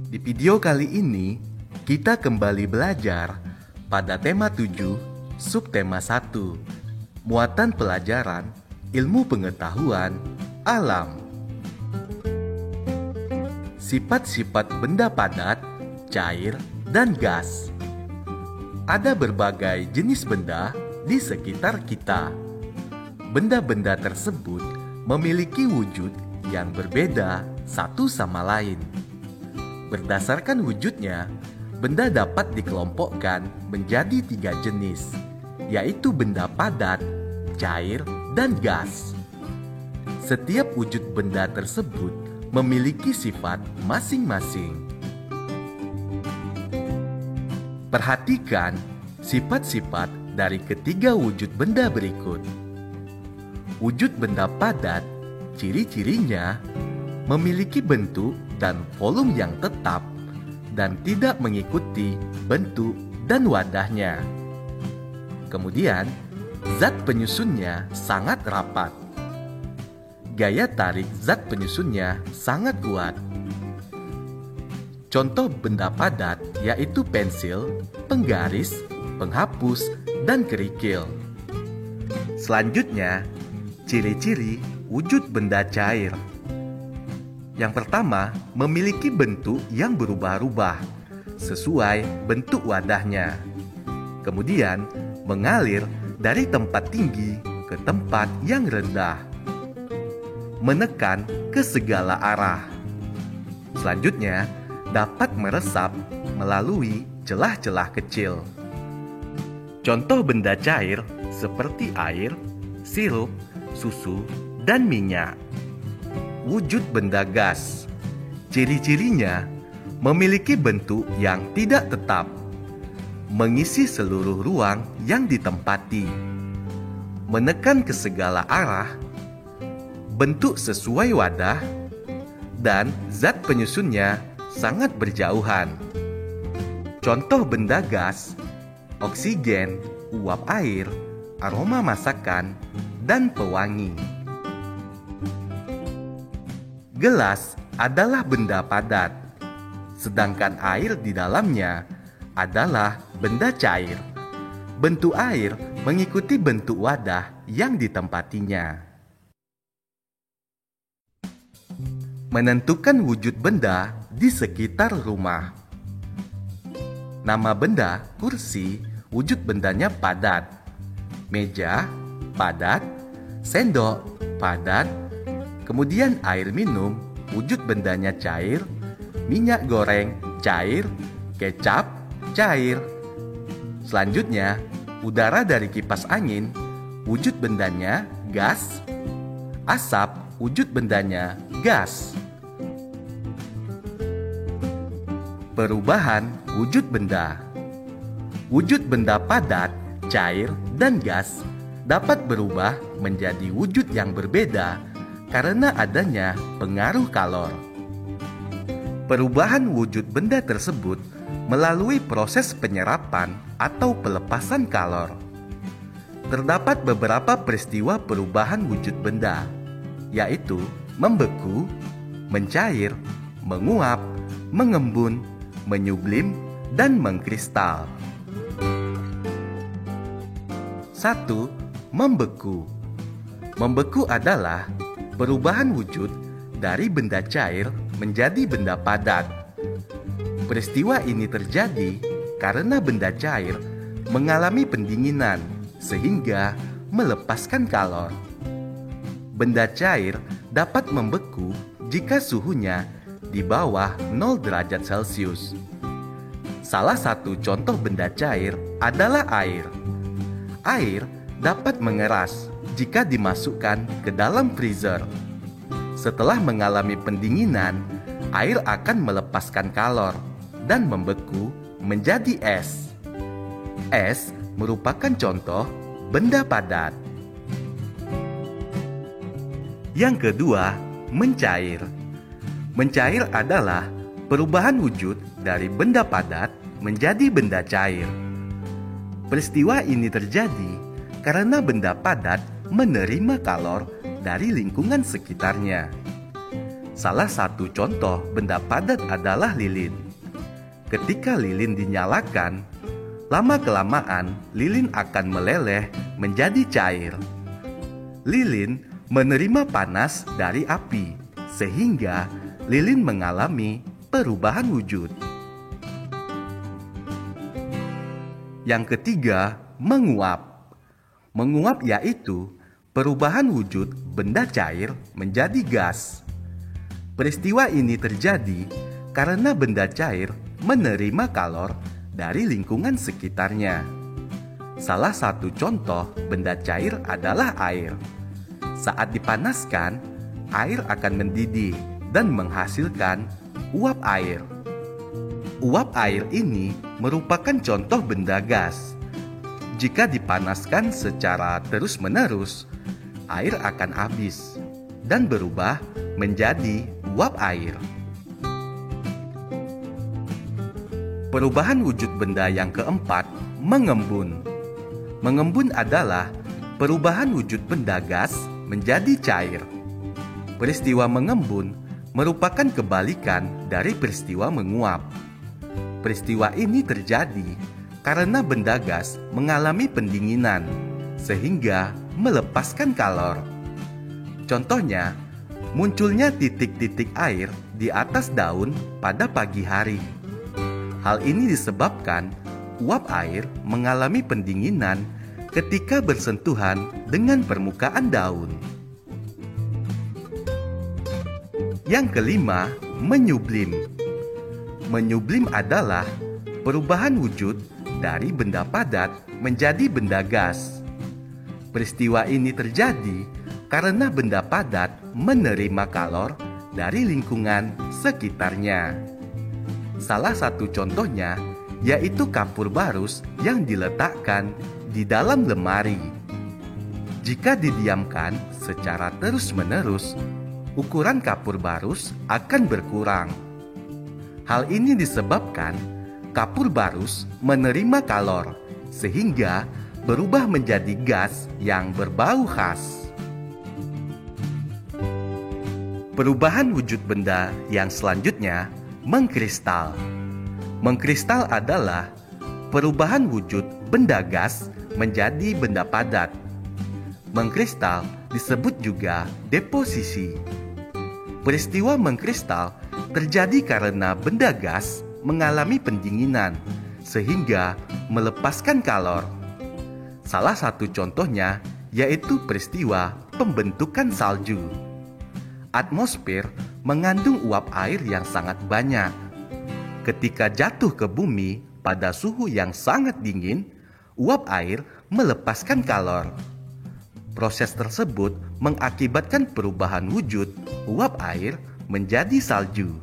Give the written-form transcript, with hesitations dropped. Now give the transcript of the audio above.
Di video kali ini, kita kembali belajar pada tema 7, subtema 1, muatan pelajaran, ilmu pengetahuan, alam. Sifat-sifat benda padat, cair, dan gas. Ada berbagai jenis benda di sekitar kita. Benda-benda tersebut memiliki wujud yang berbeda satu sama lain. Berdasarkan wujudnya, benda dapat dikelompokkan menjadi 3 jenis, yaitu benda padat, cair, dan gas. Setiap wujud benda tersebut memiliki sifat masing-masing. Perhatikan sifat-sifat dari ketiga wujud benda berikut. Wujud benda padat, ciri-cirinya memiliki bentuk dan volume yang tetap dan tidak mengikuti bentuk dan wadahnya. Kemudian, zat penyusunnya sangat rapat. Gaya tarik zat penyusunnya sangat kuat. Contoh benda padat yaitu pensil, penggaris, penghapus, dan kerikil. Selanjutnya, ciri-ciri wujud benda cair. Yang pertama, memiliki bentuk yang berubah-ubah sesuai bentuk wadahnya. Kemudian, mengalir dari tempat tinggi ke tempat yang rendah. Menekan ke segala arah. Selanjutnya, dapat meresap melalui celah-celah kecil. Contoh benda cair seperti air, sirup, susu, dan minyak. Wujud benda gas. Ciri-cirinya memiliki bentuk yang tidak tetap, mengisi seluruh ruang yang ditempati, menekan ke segala arah, bentuk sesuai wadah, dan zat penyusunnya sangat berjauhan. Contoh benda gas, oksigen, uap air, aroma masakan, dan pewangi. Gelas adalah benda padat, sedangkan air di dalamnya adalah benda cair. Bentuk air mengikuti bentuk wadah yang ditempatinya. Menentukan wujud benda di sekitar rumah. Nama benda, kursi, wujud bendanya padat. Meja, padat. Sendok, padat. Kemudian air minum, wujud bendanya cair. Minyak goreng, cair. Kecap, cair. Selanjutnya, udara dari kipas angin, wujud bendanya gas. Asap, wujud bendanya gas. Perubahan wujud benda. Wujud benda padat, cair, dan gas dapat berubah menjadi wujud yang berbeda karena adanya pengaruh kalor. Perubahan wujud benda tersebut melalui proses penyerapan atau pelepasan kalor. Terdapat beberapa peristiwa perubahan wujud benda, yaitu membeku, mencair, menguap, mengembun, menyublim, dan mengkristal. 1. Membeku. Membeku adalah perubahan wujud dari benda cair menjadi benda padat. Peristiwa ini terjadi karena benda cair mengalami pendinginan sehingga melepaskan kalor. Benda cair dapat membeku jika suhunya di bawah 0 derajat Celcius. Salah satu contoh benda cair adalah air. Air dapat mengeras jika dimasukkan ke dalam freezer. Setelah mengalami pendinginan, air akan melepaskan kalor dan membeku menjadi es. Es merupakan contoh benda padat. Yang kedua, mencair. Mencair adalah perubahan wujud dari benda padat menjadi benda cair. Peristiwa ini terjadi karena benda padat menerima kalor dari lingkungan sekitarnya. Salah satu contoh benda padat adalah lilin. Ketika lilin dinyalakan, lama-kelamaan lilin akan meleleh menjadi cair. Lilin menerima panas dari api, sehingga lilin mengalami perubahan wujud. Yang ketiga, menguap. Menguap yaitu perubahan wujud benda cair menjadi gas. Peristiwa ini terjadi karena benda cair menerima kalor dari lingkungan sekitarnya. Salah satu contoh benda cair adalah air. Saat dipanaskan, air akan mendidih dan menghasilkan uap air. Uap air ini merupakan contoh benda gas. Jika dipanaskan secara terus-menerus, air akan habis dan berubah menjadi uap air. Perubahan wujud benda yang keempat, mengembun. Mengembun adalah perubahan wujud benda gas menjadi cair. Peristiwa mengembun merupakan kebalikan dari peristiwa menguap. Peristiwa ini terjadi karena benda gas mengalami pendinginan, sehingga melepaskan kalor. Contohnya, munculnya titik-titik air di atas daun pada pagi hari. Hal ini disebabkan uap air mengalami pendinginan ketika bersentuhan dengan permukaan daun. Yang kelima, menyublim. Menyublim adalah perubahan wujud dari benda padat menjadi benda gas. Peristiwa ini terjadi karena benda padat menerima kalor dari lingkungan sekitarnya. Salah satu contohnya yaitu kapur barus yang diletakkan di dalam lemari. Jika didiamkan secara terus-menerus, ukuran kapur barus akan berkurang. Hal ini disebabkan kapur barus menerima kalor, sehingga berubah menjadi gas yang berbau khas. Perubahan wujud benda yang selanjutnya, mengkristal. Mengkristal adalah perubahan wujud benda gas menjadi benda padat. Mengkristal disebut juga deposisi. Peristiwa mengkristal terjadi karena benda gas mengalami pendinginan, sehingga melepaskan kalor. Salah satu contohnya yaitu peristiwa pembentukan salju. Atmosfer mengandung uap air yang sangat banyak. Ketika jatuh ke bumi pada suhu yang sangat dingin, uap air melepaskan kalor. Proses tersebut mengakibatkan perubahan wujud uap air menjadi salju.